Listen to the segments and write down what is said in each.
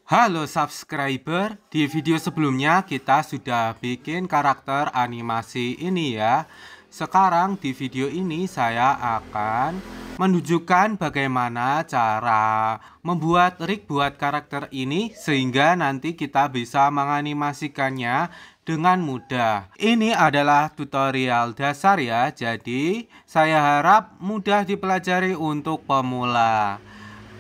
Halo subscriber, di video sebelumnya kita sudah bikin karakter animasi ini ya. Sekarang di video ini saya akan menunjukkan bagaimana cara membuat rig buat karakter ini sehingga nanti kita bisa menganimasikannya dengan mudah. Ini adalah tutorial dasar ya, jadi saya harap mudah dipelajari untuk pemula.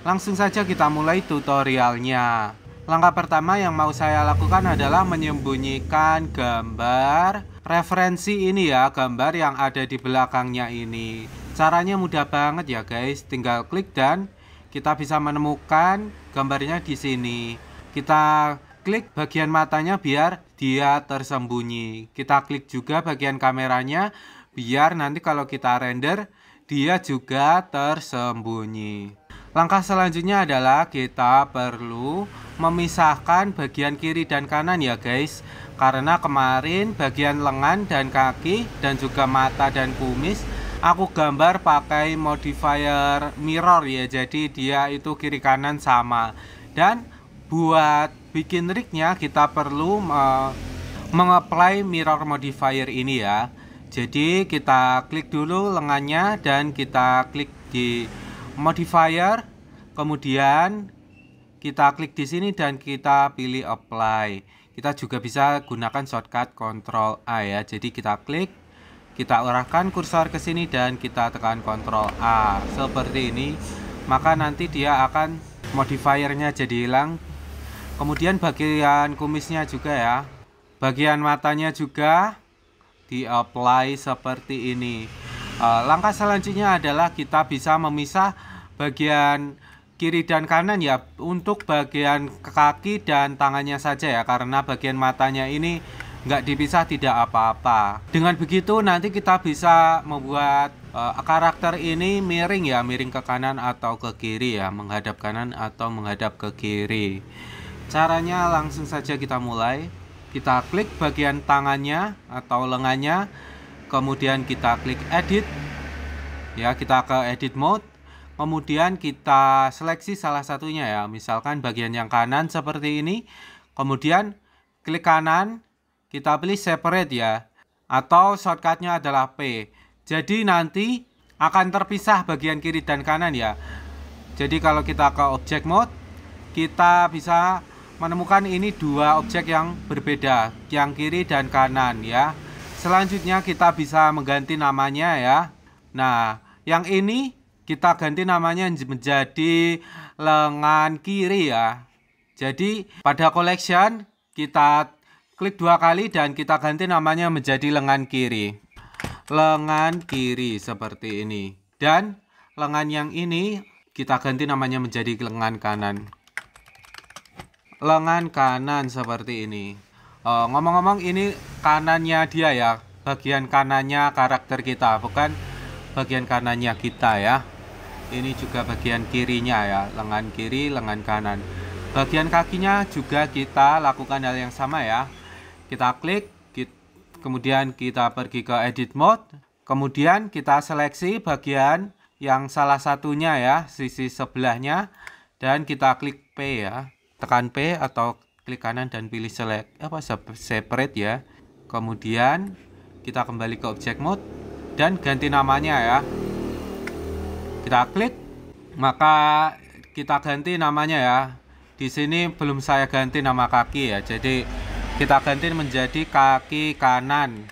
Langsung saja kita mulai tutorialnya. Langkah pertama yang mau saya lakukan adalah menyembunyikan gambar referensi ini ya, gambar yang ada di belakangnya ini. Caranya mudah banget ya guys, tinggal klik dan kita bisa menemukan gambarnya di sini. Kita klik bagian matanya biar dia tersembunyi. Kita klik juga bagian kameranya biar nanti kalau kita render dia juga tersembunyi. Langkah selanjutnya adalah kita perlu memisahkan bagian kiri dan kanan ya guys. Karena kemarin bagian lengan dan kaki dan juga mata dan kumis aku gambar pakai modifier mirror ya. Jadi dia itu kiri kanan sama. Dan buat bikin rignya kita perlu mengapply mirror modifier ini ya. Jadi kita klik dulu lengannya dan kita klik di modifier, kemudian kita klik di sini dan kita pilih apply. Kita juga bisa gunakan shortcut Ctrl A ya. Jadi kita klik, kita arahkan kursor ke sini dan kita tekan Ctrl A seperti ini. Maka nanti dia akan modifiernya jadi hilang. Kemudian bagian kumisnya juga ya, bagian matanya juga di apply seperti ini. Langkah selanjutnya adalah kita bisa memisah bagian kiri dan kanan ya, untuk bagian kaki dan tangannya saja ya, karena bagian matanya ini nggak dipisah tidak apa-apa. Dengan begitu nanti kita bisa membuat karakter ini miring ya, miring ke kanan atau ke kiri ya, menghadap kanan atau menghadap ke kiri. Caranya langsung saja kita mulai. Kita klik bagian tangannya atau lengannya, kemudian kita klik edit ya, kita ke edit mode, kemudian kita seleksi salah satunya ya, misalkan bagian yang kanan seperti ini, kemudian klik kanan, kita pilih separate ya, atau shortcutnya adalah P. Jadi nanti akan terpisah bagian kiri dan kanan ya. Jadi kalau kita ke object mode, kita bisa menemukan ini dua objek yang berbeda, yang kiri dan kanan ya. Selanjutnya kita bisa mengganti namanya ya. Nah, yang ini kita ganti namanya menjadi lengan kiri ya. Jadi pada collection kita klik dua kali dan kita ganti namanya menjadi lengan kiri. Lengan kiri seperti ini. Dan lengan yang ini kita ganti namanya menjadi lengan kanan. Lengan kanan seperti ini. Ngomong-ngomong ini kanannya dia ya, bagian kanannya karakter kita, bukan bagian kanannya kita ya. Ini juga bagian kirinya ya, lengan kiri, lengan kanan. Bagian kakinya juga kita lakukan hal yang sama ya. Kita klik, kemudian kita pergi ke edit mode, kemudian kita seleksi bagian yang salah satunya ya, sisi sebelahnya, dan kita klik P ya. Tekan P atau klik kanan dan pilih separate ya. Kemudian kita kembali ke object mode dan ganti namanya ya. Kita klik, maka kita ganti namanya ya. Di sini belum saya ganti nama kaki ya. Jadi kita ganti menjadi kaki kanan.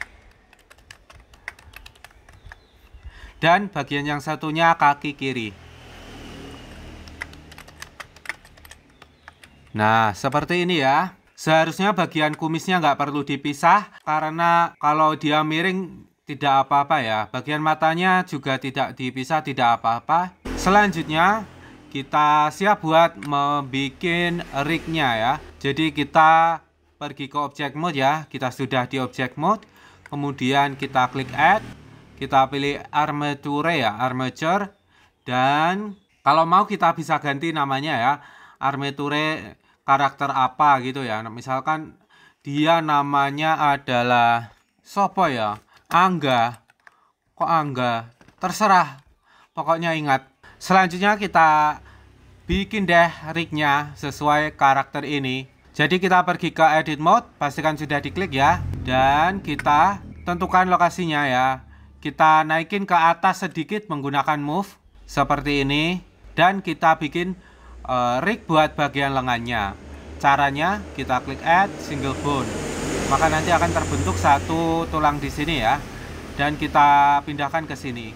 Dan bagian yang satunya kaki kiri. Nah, seperti ini ya. Seharusnya bagian kumisnya nggak perlu dipisah, karena kalau dia miring tidak apa-apa ya. Bagian matanya juga tidak dipisah, tidak apa-apa. Selanjutnya, kita siap buat membuat rignya ya. Jadi kita pergi ke object mode ya. Kita sudah di object mode. Kemudian kita klik add. Kita pilih armature ya, armature. Dan kalau mau kita bisa ganti namanya ya. Armature karakter apa gitu ya. Misalkan dia namanya adalah sopo ya, Angga. Kok Angga? Terserah. Pokoknya ingat. Selanjutnya kita bikin deh rignya sesuai karakter ini. Jadi kita pergi ke edit mode, pastikan sudah diklik ya. Dan kita tentukan lokasinya ya. Kita naikin ke atas sedikit menggunakan move seperti ini. Dan kita bikin rig buat bagian lengannya. Caranya kita klik add single bone. Maka nanti akan terbentuk satu tulang di sini ya. Dan kita pindahkan ke sini.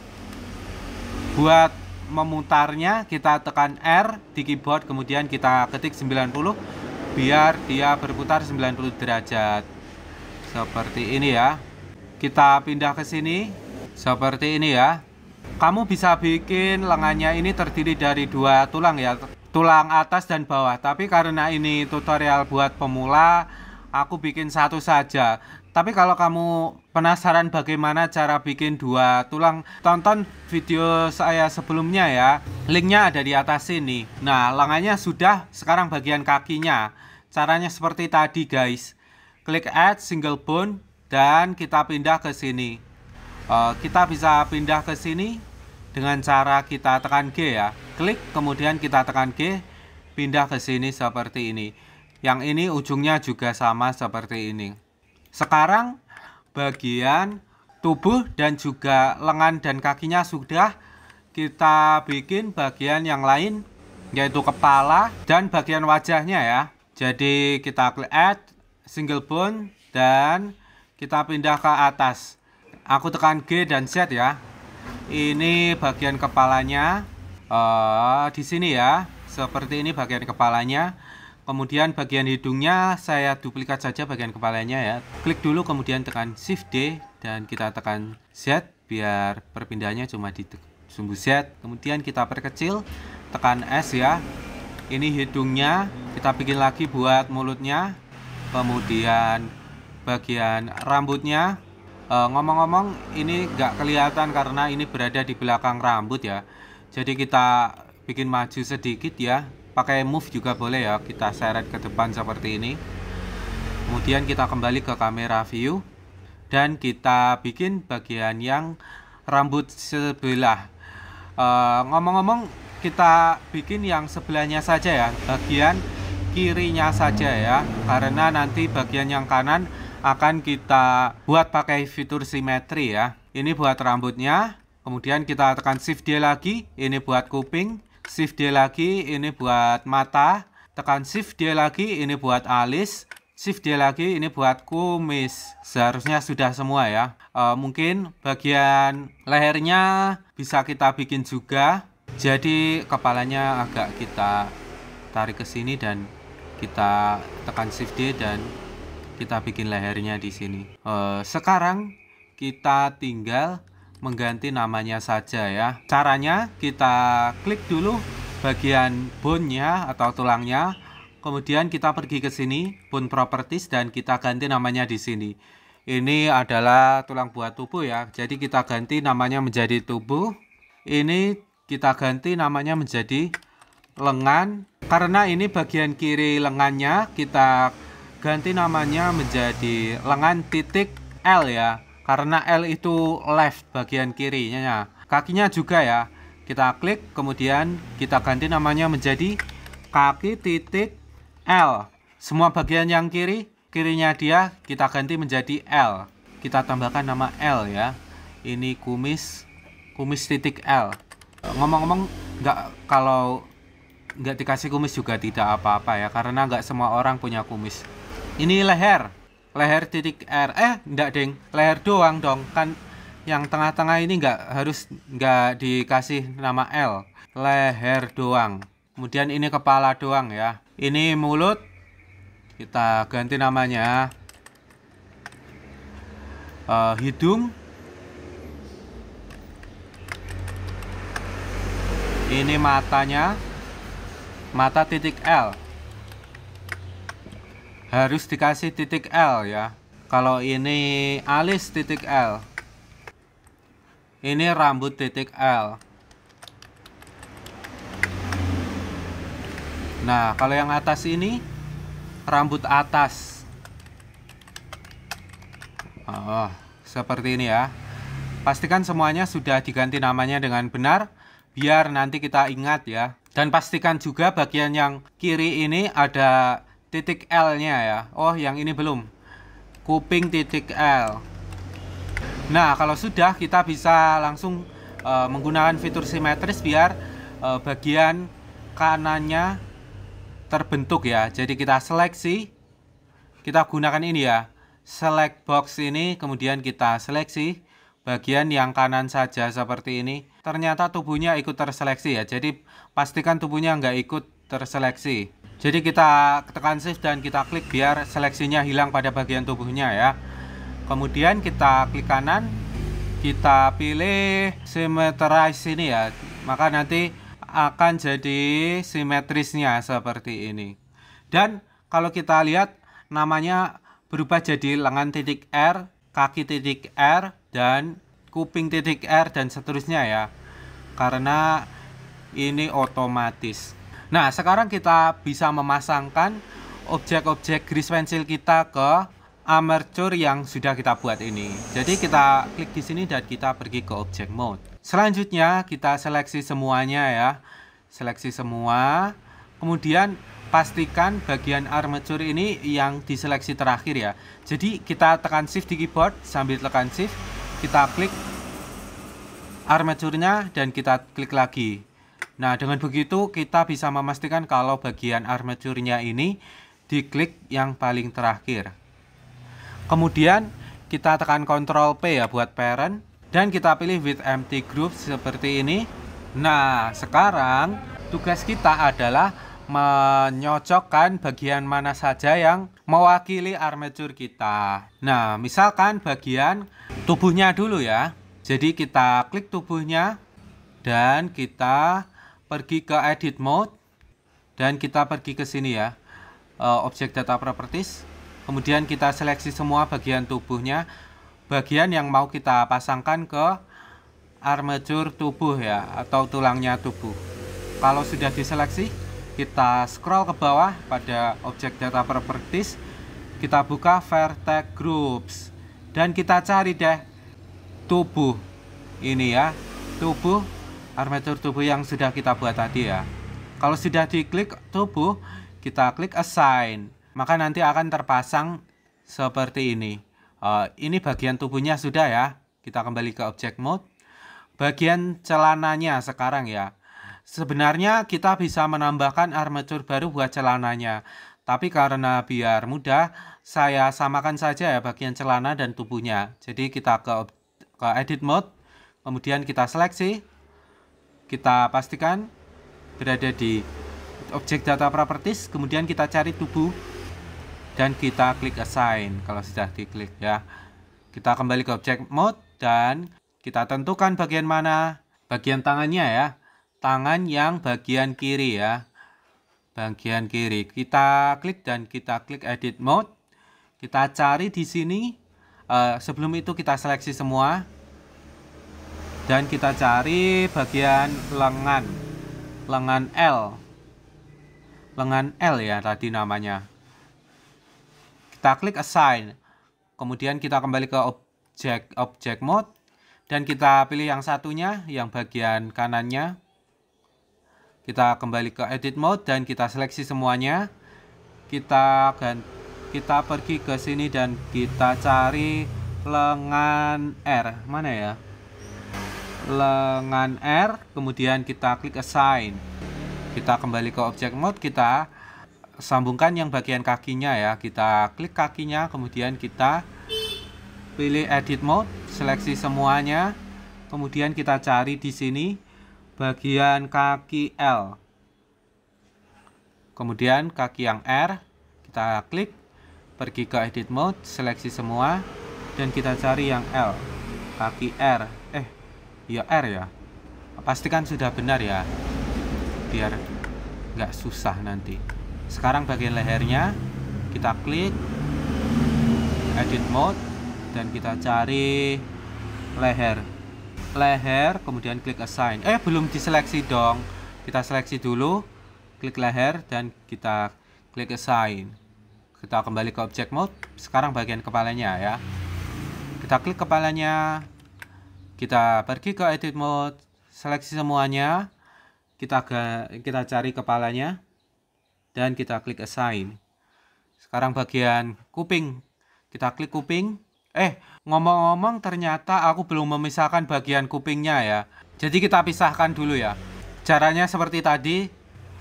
Buat memutarnya kita tekan R di keyboard, kemudian kita ketik 90 biar dia berputar 90 derajat. Seperti ini ya. Kita pindah ke sini. Seperti ini ya. Kamu bisa bikin lengannya ini terdiri dari dua tulang ya. Tulang atas dan bawah. Tapi karena ini tutorial buat pemula, aku bikin satu saja. Tapi kalau kamu penasaran bagaimana cara bikin dua tulang, tonton video saya sebelumnya ya. Linknya ada di atas sini. Nah, lengannya sudah, sekarang bagian kakinya. Caranya seperti tadi guys. Klik add single bone dan kita pindah ke sini. Kita bisa pindah ke sini dengan cara kita tekan G ya. Klik kemudian kita tekan G, pindah ke sini seperti ini. Yang ini ujungnya juga sama seperti ini. Sekarang bagian tubuh dan juga lengan dan kakinya sudah. Kita bikin bagian yang lain, yaitu kepala dan bagian wajahnya ya. Jadi kita klik add single bone dan kita pindah ke atas. Aku tekan G dan Z ya. Ini bagian kepalanya di sini ya. Seperti ini bagian kepalanya. Kemudian bagian hidungnya saya duplikat saja bagian kepalanya ya. Klik dulu kemudian tekan Shift D dan kita tekan Z biar perpindahannya cuma di sumbu Z. Kemudian kita perkecil, tekan S ya. Ini hidungnya, kita bikin lagi buat mulutnya. Kemudian bagian rambutnya. Ngomong-ngomong ini nggak kelihatan karena ini berada di belakang rambut ya. Jadi kita bikin maju sedikit ya. Pakai move juga boleh ya. Kita seret ke depan seperti ini. Kemudian kita kembali ke kamera view. Dan kita bikin bagian yang rambut sebelah. Ngomong-ngomong kita bikin yang sebelahnya saja ya, bagian kirinya saja ya, karena nanti bagian yang kanan akan kita buat pakai fitur simetri ya. Ini buat rambutnya, kemudian kita tekan Shift D lagi, ini buat kuping, Shift D lagi, ini buat mata, tekan Shift D lagi, ini buat alis, Shift D lagi, ini buat kumis. Seharusnya sudah semua ya. Mungkin bagian lehernya bisa kita bikin juga. Jadi kepalanya agak kita tarik ke sini dan kita tekan Shift D dan kita bikin lehernya di sini. Sekarang kita tinggal mengganti namanya saja ya. Caranya kita klik dulu bagian bone-nya atau tulangnya. Kemudian kita pergi ke sini, bone properties, dan kita ganti namanya di sini. Ini adalah tulang buat tubuh ya. Jadi kita ganti namanya menjadi tubuh. Ini kita ganti namanya menjadi lengan. Karena ini bagian kiri lengannya, kita ganti namanya menjadi lengan titik L ya. Karena L itu left bagian kirinya. Kakinya juga ya. Kita klik, kemudian kita ganti namanya menjadi kaki titik L. Semua bagian yang kirinya dia kita ganti menjadi L. Kita tambahkan nama L ya. Ini kumis titik L. Ngomong-ngomong, kalau nggak dikasih kumis juga tidak apa-apa ya, karena nggak semua orang punya kumis. Ini leher titik R. Enggak deng, leher doang dong kan. Yang tengah-tengah ini nggak dikasih nama L, leher doang. Kemudian ini kepala doang ya. Ini mulut, kita ganti namanya hidung. Ini matanya, mata titik L. Harus dikasih titik L ya. Kalau ini alis titik L. Ini rambut titik L. Nah, kalau yang atas ini rambut atas. Seperti ini ya. Pastikan semuanya sudah diganti namanya dengan benar, biar nanti kita ingat ya. Dan pastikan juga bagian yang kiri ini ada titik L-nya ya. Oh, yang ini belum. Kuping titik L. Nah, kalau sudah, kita bisa langsung menggunakan fitur simetris biar bagian kanannya terbentuk ya. Jadi kita seleksi, kita gunakan ini ya, select box ini, kemudian kita seleksi bagian yang kanan saja seperti ini. Ternyata tubuhnya ikut terseleksi ya, jadi pastikan tubuhnya nggak ikut terseleksi. Jadi kita tekan shift dan kita klik biar seleksinya hilang pada bagian tubuhnya ya. Kemudian kita klik kanan, kita pilih symmetrize ini ya, maka nanti akan jadi simetrisnya seperti ini. Dan kalau kita lihat namanya berubah jadi lengan titik R, kaki titik R, dan kuping titik R, dan seterusnya ya, karena ini otomatis. Nah, sekarang kita bisa memasangkan objek-objek grease pencil kita ke armature yang sudah kita buat ini. Jadi kita klik di sini dan kita pergi ke object mode. Selanjutnya kita seleksi semuanya ya. Seleksi semua. Kemudian pastikan bagian armature ini yang diseleksi terakhir ya. Jadi kita tekan shift di keyboard, sambil tekan shift kita klik armaturnya dan kita klik lagi. Nah, dengan begitu kita bisa memastikan kalau bagian armaturnya ini diklik yang paling terakhir. Kemudian kita tekan Ctrl P ya buat parent, dan kita pilih with empty group seperti ini. Nah, sekarang tugas kita adalah menyocokkan bagian mana saja yang mewakili armature kita. Nah, misalkan bagian tubuhnya dulu ya. Jadi kita klik tubuhnya dan kita pergi ke edit mode dan kita pergi ke sini ya, object data properties. Kemudian kita seleksi semua bagian tubuhnya, bagian yang mau kita pasangkan ke armature tubuh ya, atau tulangnya tubuh. Kalau sudah diseleksi, kita scroll ke bawah pada object data properties, kita buka vertex groups, dan kita cari deh tubuh ini ya, tubuh armature tubuh yang sudah kita buat tadi ya. Kalau sudah diklik tubuh, kita klik assign, maka nanti akan terpasang seperti ini. Ini bagian tubuhnya sudah ya. Kita kembali ke object mode. Bagian celananya sekarang ya. Sebenarnya kita bisa menambahkan armature baru buat celananya, tapi karena biar mudah, saya samakan saja ya bagian celana dan tubuhnya. Jadi kita ke edit mode, kemudian kita seleksi, kita pastikan berada di object data properties, kemudian kita cari tubuh dan kita klik assign. Kalau sudah diklik ya, kita kembali ke object mode dan kita tentukan bagian mana bagian tangannya ya, tangan yang bagian kiri ya, bagian kiri. Kita klik dan kita klik edit mode, kita cari di sini. Sebelum itu kita seleksi semua dan kita cari bagian lengan L ya tadi namanya. Kita klik assign, kemudian kita kembali ke object mode dan kita pilih yang satunya, yang bagian kanannya. Kita kembali ke edit mode dan kita seleksi semuanya. Kita pergi ke sini dan kita cari lengan R, mana ya, lengan R, kemudian kita klik assign. Kita kembali ke object mode, kita sambungkan yang bagian kakinya ya, kita klik kakinya, kemudian kita pilih edit mode, seleksi semuanya, kemudian kita cari di sini bagian kaki L, kemudian kaki yang R, kita klik, pergi ke edit mode, seleksi semua, dan kita cari yang L, kaki R, ya R ya, pastikan sudah benar ya, biar nggak susah nanti. Sekarang bagian lehernya kita klik edit mode dan kita cari leher, kemudian klik assign. Belum diseleksi dong, kita seleksi dulu, klik leher dan kita klik assign. Kita kembali ke object mode. Sekarang bagian kepalanya ya, kita klik kepalanya, kita pergi ke edit mode, seleksi semuanya, kita cari kepalanya dan kita klik assign. Sekarang bagian kuping, kita klik kuping. Ngomong-ngomong ternyata aku belum memisahkan bagian kupingnya ya. Jadi kita pisahkan dulu ya. Caranya seperti tadi.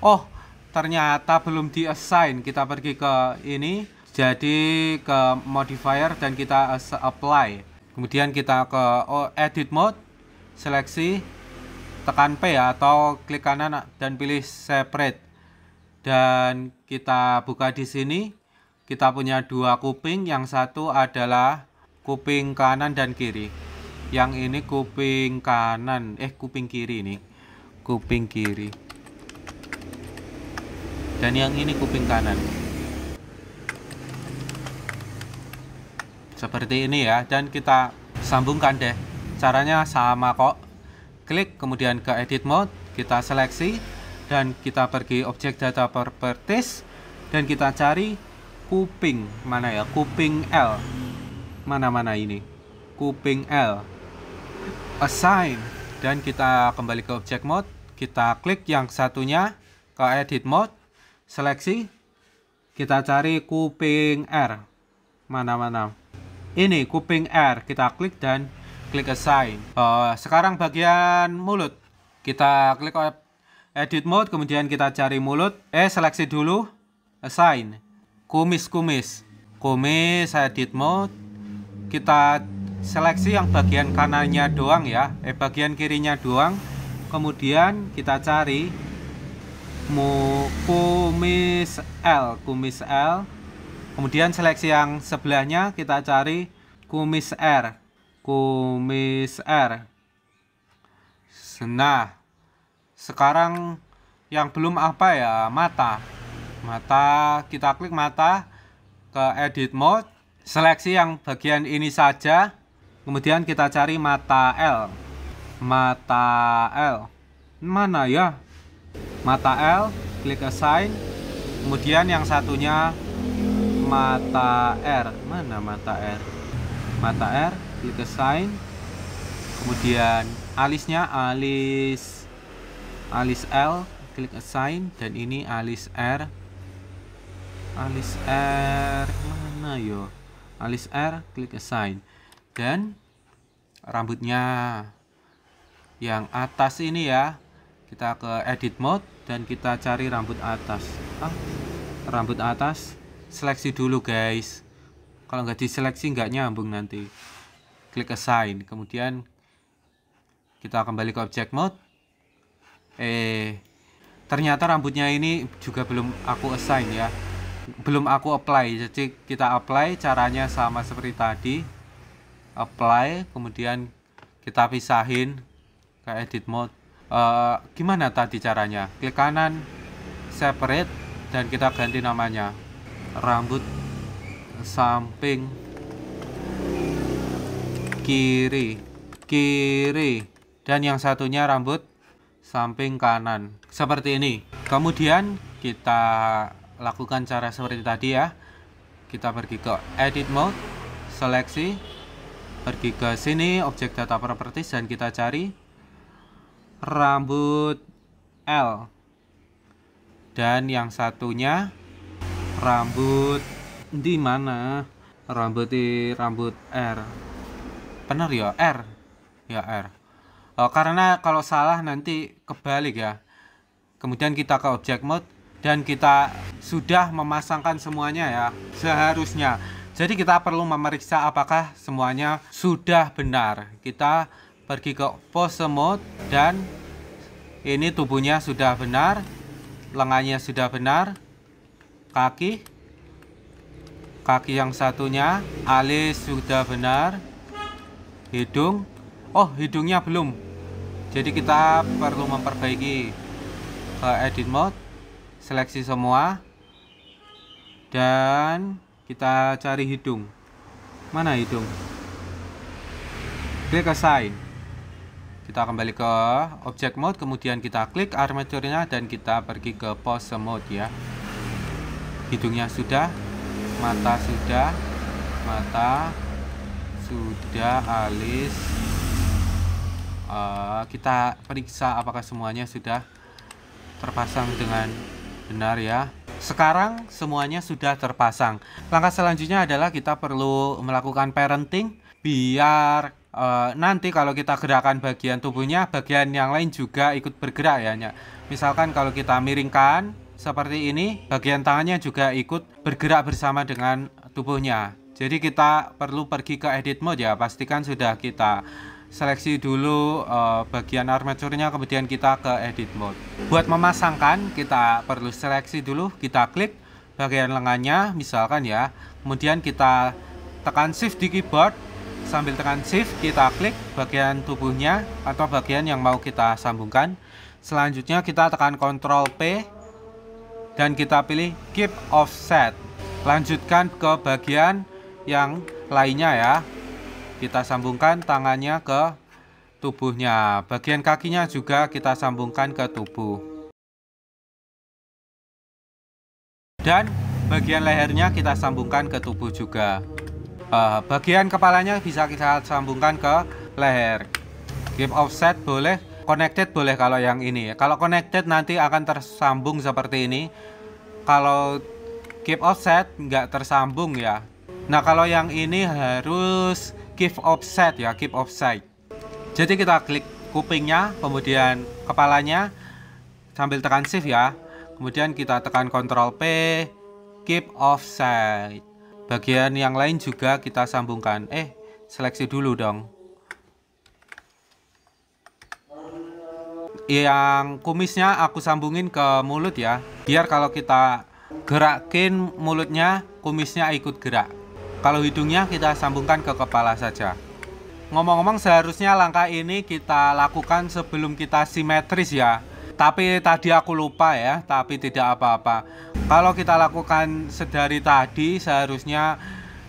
Oh, ternyata belum di assign. Kita pergi ke ini, jadi ke modifier dan kita apply. Kemudian kita ke edit mode, seleksi, tekan P ya, atau klik kanan dan pilih separate. Dan kita buka di sini. Kita punya dua kuping, yang satu adalah kuping kanan dan kiri. Yang ini kuping kanan, kuping kiri nih. Kuping kiri. Dan yang ini kuping kanan. Seperti ini ya, dan kita sambungkan deh. Caranya sama kok. Klik kemudian ke edit mode, kita seleksi dan kita pergi object data properties dan kita cari kuping. Mana ya? Kuping L. Mana ini? Kuping L. Assign. Dan kita kembali ke object mode. Kita klik yang satunya ke edit mode. Seleksi. Kita cari kuping R. Mana? Ini kuping R. Kita klik dan klik assign. Sekarang bagian mulut. Kita klik edit mode. Kemudian kita cari mulut. Seleksi dulu. Assign. Kumis. Kumis edit mode. Kita seleksi yang bagian kanannya doang ya, bagian kirinya doang. Kemudian kita cari kumis L. Kemudian seleksi yang sebelahnya, kita cari kumis R. Nah, sekarang yang belum apa ya, mata. Kita klik mata, ke edit mode. Seleksi yang bagian ini saja. Kemudian kita cari mata L. Mana ya? Mata L, klik assign. Kemudian yang satunya mata R. Mana mata R? Mata R, klik assign. Kemudian alisnya alis L, klik assign. Dan ini alis R. Mana yo? Alis R, klik assign. Dan rambutnya yang atas ini ya, kita ke edit mode dan kita cari rambut atas. Rambut atas seleksi dulu guys. Kalau nggak diseleksi nggak nyambung nanti. Klik assign. Kemudian kita kembali ke object mode. Ternyata rambutnya ini juga belum aku assign ya, belum aku apply. Jadi kita apply, caranya sama seperti tadi. Apply, kemudian kita pisahin ke edit mode. Gimana tadi caranya? Klik kanan, separate, dan kita ganti namanya rambut samping kiri, dan yang satunya rambut samping kanan, seperti ini. Kemudian kita lakukan cara seperti tadi ya. Kita pergi ke edit mode, seleksi, pergi ke sini object data properties dan kita cari rambut L. Dan yang satunya rambut di mana? Rambut R. Benar ya, R. Ya, R. Karena kalau salah nanti kebalik ya. Kemudian kita ke object mode dan kita sudah memasangkan semuanya ya, seharusnya. Jadi kita perlu memeriksa apakah semuanya sudah benar. Kita pergi ke pose mode dan ini tubuhnya sudah benar, lengannya sudah benar, kaki yang satunya, alis sudah benar, hidung, hidungnya belum. Jadi kita perlu memperbaiki. Ke edit mode, seleksi semua dan kita cari hidung. Mana hidung? Klik assign. Kita kembali ke object mode, kemudian kita klik armaturnya dan kita pergi ke pose mode ya. Hidungnya sudah, mata sudah, alis. Kita periksa apakah semuanya sudah terpasang dengan benar ya. Sekarang semuanya sudah terpasang. Langkah selanjutnya adalah kita perlu melakukan parenting biar nanti kalau kita gerakan bagian tubuhnya, bagian yang lain juga ikut bergerak ya. Misalkan kalau kita miringkan seperti ini, bagian tangannya juga ikut bergerak bersama dengan tubuhnya. Jadi kita perlu pergi ke edit mode ya. Pastikan sudah kita seleksi dulu bagian armaturnya, kemudian kita ke edit mode. Buat memasangkan kita perlu seleksi dulu, kita klik bagian lengannya misalkan ya, kemudian kita tekan shift di keyboard, sambil tekan shift kita klik bagian tubuhnya atau bagian yang mau kita sambungkan. Selanjutnya kita tekan Ctrl P dan kita pilih keep offset. Lanjutkan ke bagian yang lainnya ya. Kita sambungkan tangannya ke tubuhnya. Bagian kakinya juga kita sambungkan ke tubuh. Dan bagian lehernya kita sambungkan ke tubuh juga. Bagian kepalanya bisa kita sambungkan ke leher. Keep offset boleh, connected boleh kalau yang ini. Kalau connected nanti akan tersambung seperti ini. Kalau keep offset nggak tersambung ya. Nah kalau yang ini harus keep offset ya, keep offset. Jadi kita klik kupingnya, kemudian kepalanya sambil tekan shift ya. Kemudian kita tekan Ctrl P, keep offset. Bagian yang lain juga kita sambungkan. Seleksi dulu dong. Yang kumisnya aku sambungin ke mulut ya. Biar kalau kita gerakin mulutnya, kumisnya ikut gerak. Kalau hidungnya kita sambungkan ke kepala saja. Ngomong-ngomong seharusnya langkah ini kita lakukan sebelum kita simetris ya. Tapi tadi aku lupa ya, tapi tidak apa-apa. Kalau kita lakukan sedari tadi seharusnya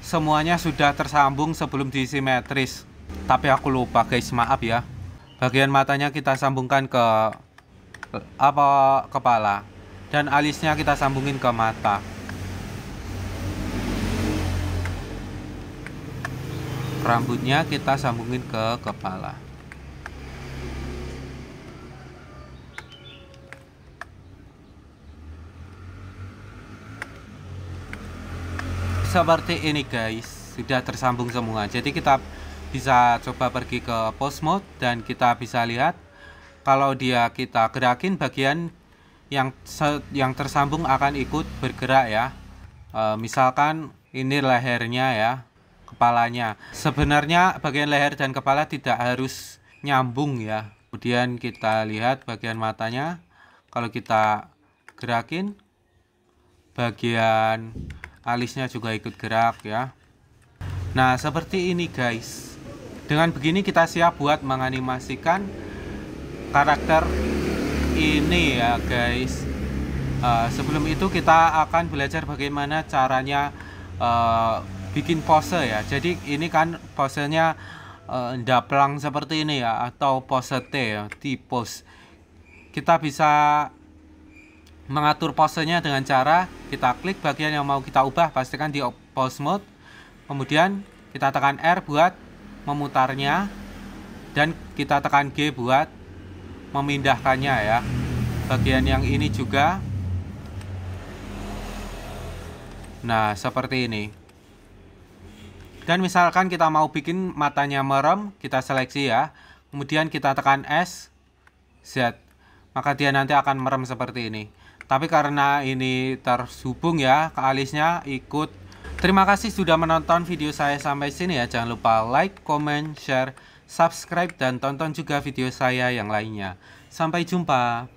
semuanya sudah tersambung sebelum disimetris. Tapi aku lupa guys, maaf ya. Bagian matanya kita sambungkan ke kepala. Dan alisnya kita sambungin ke mata. Rambutnya kita sambungin ke kepala. Seperti ini guys, sudah tersambung semua. Jadi kita bisa coba pergi ke pose mode dan kita bisa lihat kalau kita gerakin bagian yang tersambung akan ikut bergerak ya. Misalkan ini lehernya ya, kepalanya. Sebenarnya bagian leher dan kepala tidak harus nyambung ya. Kemudian kita lihat bagian matanya, kalau kita gerakin bagian alisnya juga ikut gerak ya. Nah seperti ini guys. Dengan begini kita siap buat menganimasikan karakter ini ya guys. Sebelum itu kita akan belajar bagaimana caranya bikin pose ya. Jadi ini kan posenya ndaplang seperti ini ya, atau pose T ya, T-pose. Kita bisa mengatur posenya dengan cara kita klik bagian yang mau kita ubah, pastikan di pose mode, kemudian kita tekan R buat memutarnya dan kita tekan G buat memindahkannya ya. Bagian yang ini juga. Nah seperti ini. Dan misalkan kita mau bikin matanya merem, kita seleksi ya, kemudian kita tekan S, Z, maka dia nanti akan merem seperti ini. Tapi karena ini terhubung ya ke alisnya ikut. Terima kasih sudah menonton video saya sampai sini ya. Jangan lupa like, comment, share, subscribe, dan tonton juga video saya yang lainnya. Sampai jumpa.